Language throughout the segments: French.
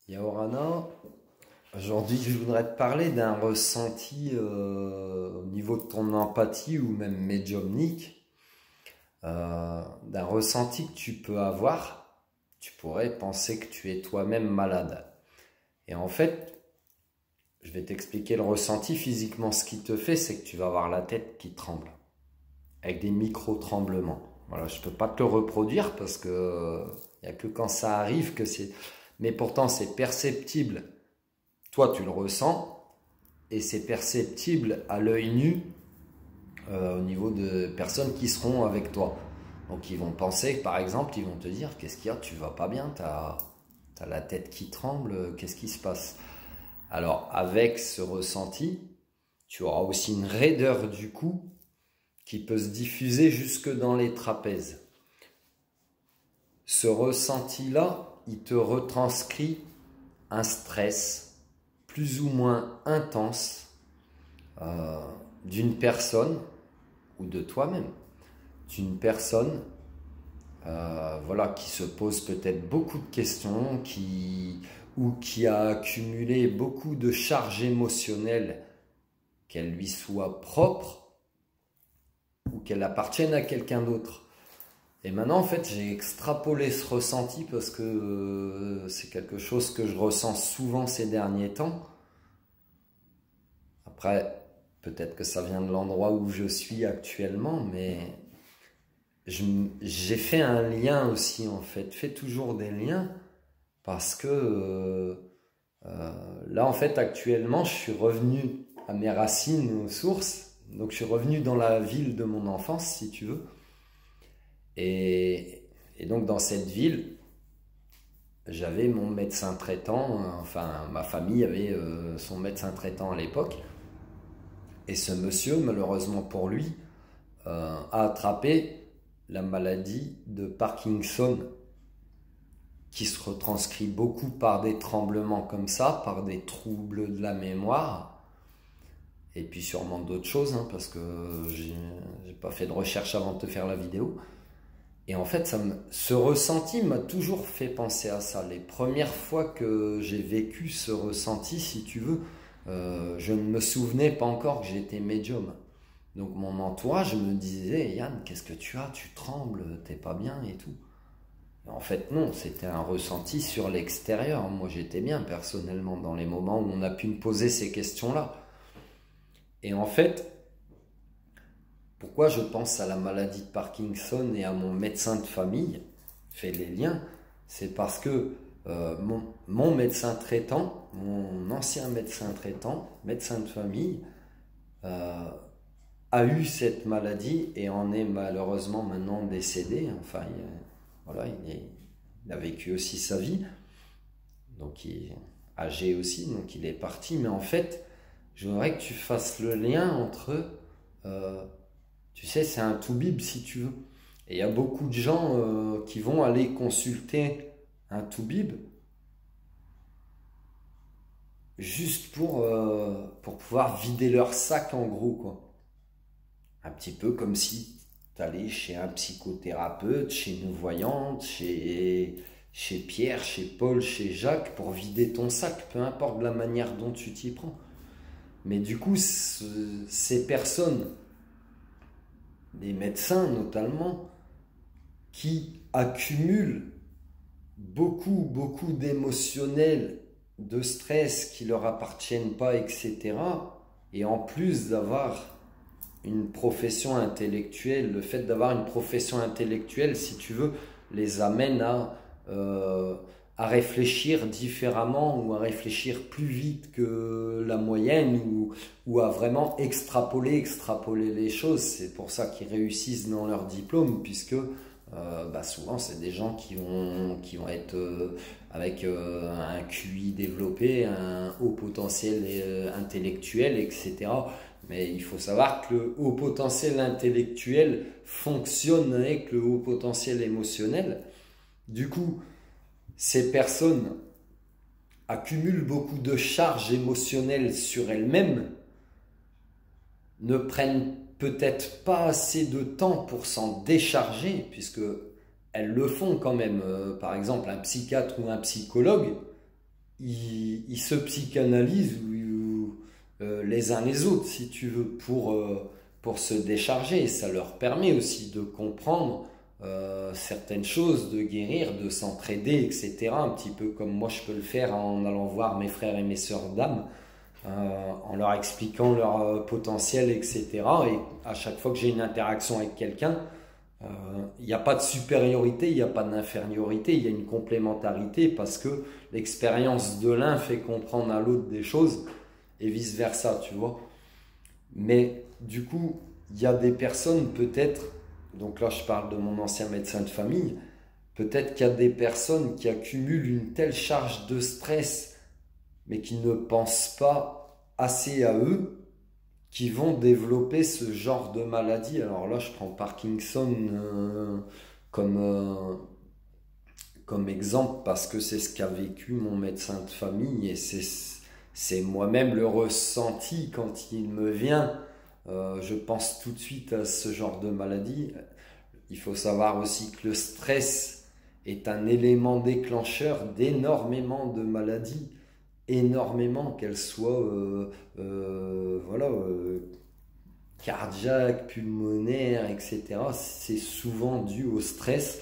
Yaorana, aujourd'hui je voudrais te parler d'un ressenti au niveau de ton empathie ou même médiumnique, d'un ressenti que tu peux avoir. Tu pourrais penser que tu es toi-même malade. Et en fait, je vais t'expliquer le ressenti physiquement. Ce qui te fait, c'est que tu vas avoir la tête qui tremble, avec des micro-tremblements. Voilà, je ne peux pas te le reproduire parce que il n'y a que quand ça arrive que c'est... Mais pourtant, c'est perceptible. Toi, tu le ressens et c'est perceptible à l'œil nu au niveau de personnes qui seront avec toi. Donc, ils vont penser, par exemple, ils vont te dire, qu'est-ce qu'il y a, tu vas pas bien, t'as la tête qui tremble, qu'est-ce qui se passe? Alors, avec ce ressenti, tu auras aussi une raideur du cou qui peut se diffuser jusque dans les trapèzes. Ce ressenti-là, il te retranscrit un stress plus ou moins intense d'une personne ou de toi-même. D'une personne voilà, qui se pose peut-être beaucoup de questions, ou qui a accumulé beaucoup de charges émotionnelles, qu'elles lui soient propres ou qu'elles appartiennent à quelqu'un d'autre. Et maintenant, en fait, j'ai extrapolé ce ressenti parce que c'est quelque chose que je ressens souvent ces derniers temps. Après, peut-être que ça vient de l'endroit où je suis actuellement, mais j'ai fait un lien aussi, en fait. Fais toujours des liens parce que là, en fait, actuellement, je suis revenu à mes racines, aux sources. Donc, je suis revenu dans la ville de mon enfance, si tu veux. Et donc dans cette ville, j'avais mon médecin traitant, enfin ma famille avait son médecin traitant à l'époque. Et ce monsieur, malheureusement pour lui, a attrapé la maladie de Parkinson, qui se retranscrit beaucoup par des tremblements comme ça, par des troubles de la mémoire, et puis sûrement d'autres choses, hein, parce que j'ai pas fait de recherche avant de te faire la vidéo. Et en fait, ce ressenti m'a toujours fait penser à ça. Les premières fois que j'ai vécu ce ressenti, si tu veux, je ne me souvenais pas encore que j'étais médium. Donc mon entourage me disait, Yann, qu'est-ce que tu as? Tu trembles, t'es pas bien et tout. Et en fait, non, c'était un ressenti sur l'extérieur. Moi, j'étais bien personnellement dans les moments où on a pu me poser ces questions-là. Et en fait, pourquoi je pense à la maladie de Parkinson et à mon médecin de famille, fait les liens, c'est parce que mon médecin traitant, mon ancien médecin traitant, médecin de famille, a eu cette maladie et en est malheureusement maintenant décédé. Enfin, voilà, il a vécu aussi sa vie, donc il est âgé aussi, donc il est parti. Mais en fait, je voudrais que tu fasses le lien entre... tu sais, c'est un toubib si tu veux. Et il y a beaucoup de gens qui vont aller consulter un toubib juste pour pouvoir vider leur sac en gros, quoi. Un petit peu comme si tu allais chez un psychothérapeute, chez une voyante, chez Pierre, chez Paul, chez Jacques, pour vider ton sac, peu importe la manière dont tu t'y prends. Mais du coup, ces personnes, des médecins notamment, qui accumulent beaucoup d'émotionnels, de stress qui leur appartiennent pas, etc. Et en plus d'avoir une profession intellectuelle, le fait d'avoir une profession intellectuelle, si tu veux, les amène à réfléchir différemment ou à réfléchir plus vite que la moyenne ou à vraiment extrapoler les choses. C'est pour ça qu'ils réussissent dans leur diplôme, puisque souvent c'est des gens qui vont être avec un QI développé, un haut potentiel intellectuel, etc. Mais il faut savoir que le haut potentiel intellectuel fonctionne avec le haut potentiel émotionnel. Du coup, ces personnes accumulent beaucoup de charges émotionnelles sur elles-mêmes, ne prennent peut-être pas assez de temps pour s'en décharger, puisque elles le font quand même. Par exemple, un psychiatre ou un psychologue ils se psychanalysent les uns les autres, si tu veux, pour se décharger. Et ça leur permet aussi de comprendre certaines choses, de guérir, de s'entraider, etc. Un petit peu comme moi je peux le faire en allant voir mes frères et mes sœurs d'âme, en leur expliquant leur potentiel, etc. Et à chaque fois que j'ai une interaction avec quelqu'un, il n'y a pas de supériorité, il n'y a pas d'infériorité, il y a une complémentarité parce que l'expérience de l'un fait comprendre à l'autre des choses et vice-versa, tu vois. Mais du coup, il y a des personnes peut-être, donc là je parle de mon ancien médecin de famille, peut-être qu'il y a des personnes qui accumulent une telle charge de stress, mais qui ne pensent pas assez à eux, qui vont développer ce genre de maladie. Alors là, je prends Parkinson comme, euh, comme exemple parce que c'est ce qu'a vécu mon médecin de famille et c'est moi-même le ressenti quand il me vient. Je pense tout de suite à ce genre de maladie. Il faut savoir aussi que le stress est un élément déclencheur d'énormément de maladies, énormément, qu'elles soient voilà, cardiaque, pulmonaire, etc. C'est souvent dû au stress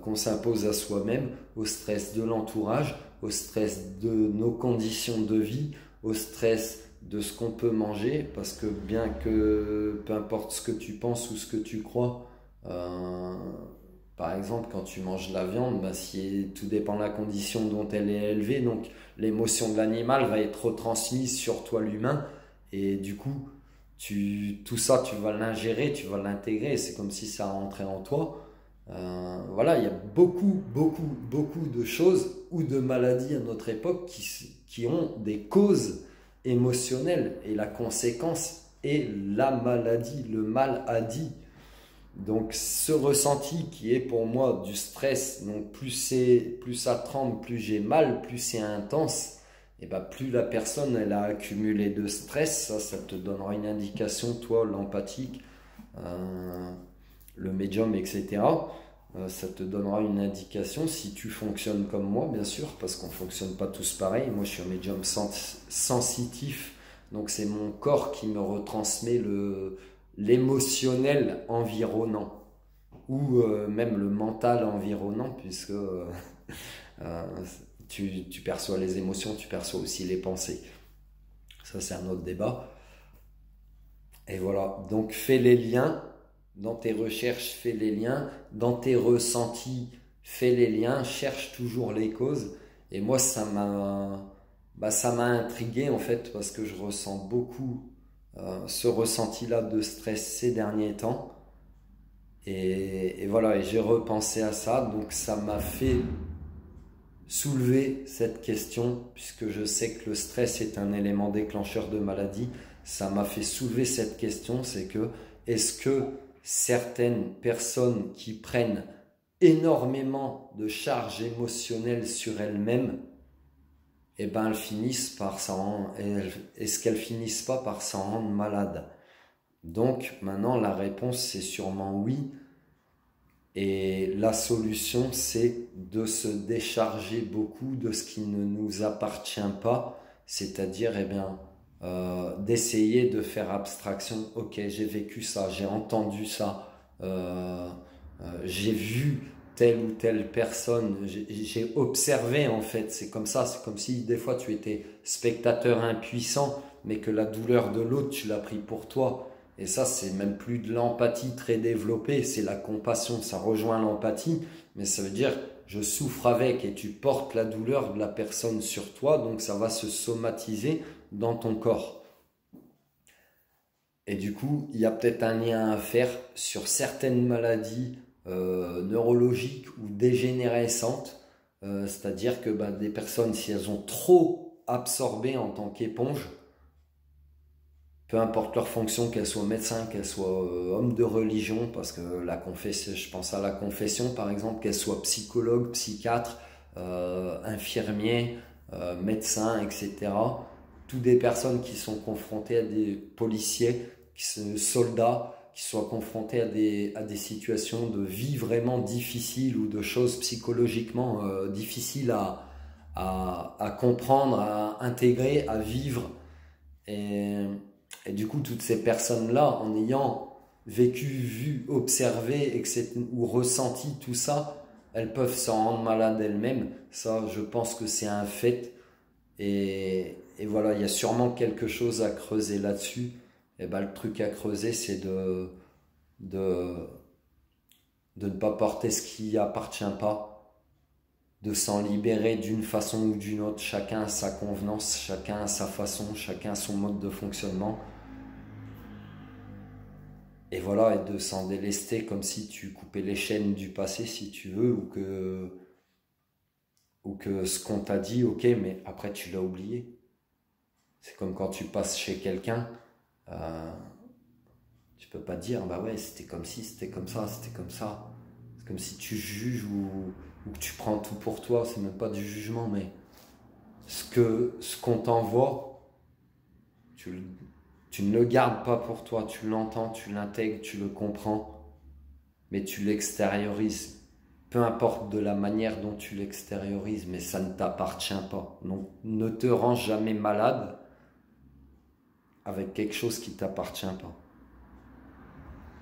qu'on s'impose à soi-même, au stress de l'entourage, au stress de nos conditions de vie, au stress de ce qu'on peut manger, parce que bien que peu importe ce que tu penses ou ce que tu crois, par exemple quand tu manges de la viande, bah, si, tout dépend de la condition dont elle est élevée, donc l'émotion de l'animal va être retransmise sur toi l'humain, et du coup tout ça tu vas l'ingérer, tu vas l'intégrer, c'est comme si ça rentrait en toi. Voilà, il y a beaucoup de choses ou de maladies à notre époque qui ont des causes émotionnelles et la conséquence est la maladie, le mal-dit. Donc ce ressenti qui est pour moi du stress, donc plus ça tremble, plus j'ai mal, plus c'est intense, et ben plus la personne elle a accumulé de stress, ça te donnera une indication, toi l'empathique, le médium, etc. Ça te donnera une indication si tu fonctionnes comme moi, bien sûr, parce qu'on ne fonctionne pas tous pareil. Moi, je suis un médium sensitif, donc c'est mon corps qui me retransmet l'émotionnel environnant, ou même le mental environnant, puisque tu perçois les émotions, tu perçois aussi les pensées. Ça, c'est un autre débat. Et voilà, donc fais les liens. Dans tes recherches, fais les liens. Dans tes ressentis, fais les liens. Cherche toujours les causes. Et moi, ça m'a intrigué en fait parce que je ressens beaucoup ce ressenti-là de stress ces derniers temps. Et voilà, et j'ai repensé à ça. Donc ça m'a fait soulever cette question puisque je sais que le stress est un élément déclencheur de maladie. Ça m'a fait soulever cette question, c'est que est-ce que certaines personnes qui prennent énormément de charges émotionnelles sur elles-mêmes, eh ben elles finissent par est-ce qu'elles finissent pas par s'en rendre malades? Donc maintenant la réponse c'est sûrement oui. Et la solution c'est de se décharger beaucoup de ce qui ne nous appartient pas, c'est-à-dire eh bien d'essayer de faire abstraction. Ok, j'ai vécu ça, j'ai entendu ça, j'ai vu telle ou telle personne, j'ai observé en fait, c'est comme ça, c'est comme si des fois tu étais spectateur impuissant, mais que la douleur de l'autre tu l'as pris pour toi. Et ça, c'est même plus de l'empathie très développée, c'est la compassion, ça rejoint l'empathie, mais ça veut dire je souffre avec et tu portes la douleur de la personne sur toi, donc ça va se somatiser dans ton corps. Et du coup, il y a peut-être un lien à faire sur certaines maladies neurologiques ou dégénérescentes, c'est-à-dire que bah, des personnes, si elles ont trop absorbé en tant qu'éponge, peu importe leur fonction, qu'elles soient médecins, qu'elles soient hommes de religion, parce que la confession, je pense à la confession par exemple, qu'elles soient psychologues, psychiatres, infirmiers, médecins, etc. Toutes des personnes qui sont confrontées à des policiers, soldats, qui soient confrontés à des situations de vie vraiment difficiles ou de choses psychologiquement difficiles à comprendre, à intégrer, à vivre. Et, et du coup, toutes ces personnes-là, en ayant vécu, vu, observé ou ressenti tout ça, elles peuvent s'en rendre malades elles-mêmes. Ça, je pense que c'est un fait. Et voilà, il y a sûrement quelque chose à creuser là-dessus. Et ben, le truc à creuser, c'est de, de ne pas porter ce qui appartient pas, de s'en libérer d'une façon ou d'une autre. Chacun a sa convenance, chacun a sa façon, chacun a son mode de fonctionnement. Et voilà, et de s'en délester comme si tu coupais les chaînes du passé, si tu veux, ou que ce qu'on t'a dit, ok, mais après tu l'as oublié. C'est comme quand tu passes chez quelqu'un, euh, tu peux pas dire, bah ouais, c'était comme si, c'était comme ça, c'était comme ça. C'est comme si tu juges ou que tu prends tout pour toi, c'est même pas du jugement, mais ce qu'on t'envoie, tu, tu ne le gardes pas pour toi, tu l'entends, tu l'intègres, tu le comprends, mais tu l'extériorises. Peu importe de la manière dont tu l'extériorises, mais ça ne t'appartient pas. Donc ne te rends jamais malade avec quelque chose qui ne t'appartient pas.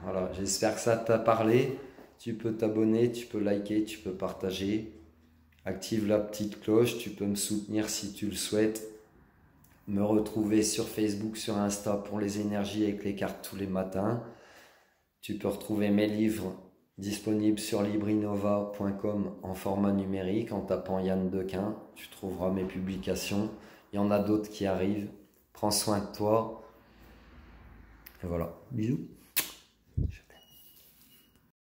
Voilà, j'espère que ça t'a parlé. Tu peux t'abonner, tu peux liker, tu peux partager. Active la petite cloche, tu peux me soutenir si tu le souhaites. Me retrouver sur Facebook, sur Insta pour les énergies avec les cartes tous les matins. Tu peux retrouver mes livres disponibles sur librinova.com en format numérique en tapant Yann Dequin. Tu trouveras mes publications. Il y en a d'autres qui arrivent. Prends soin de toi. Et voilà. Bisous.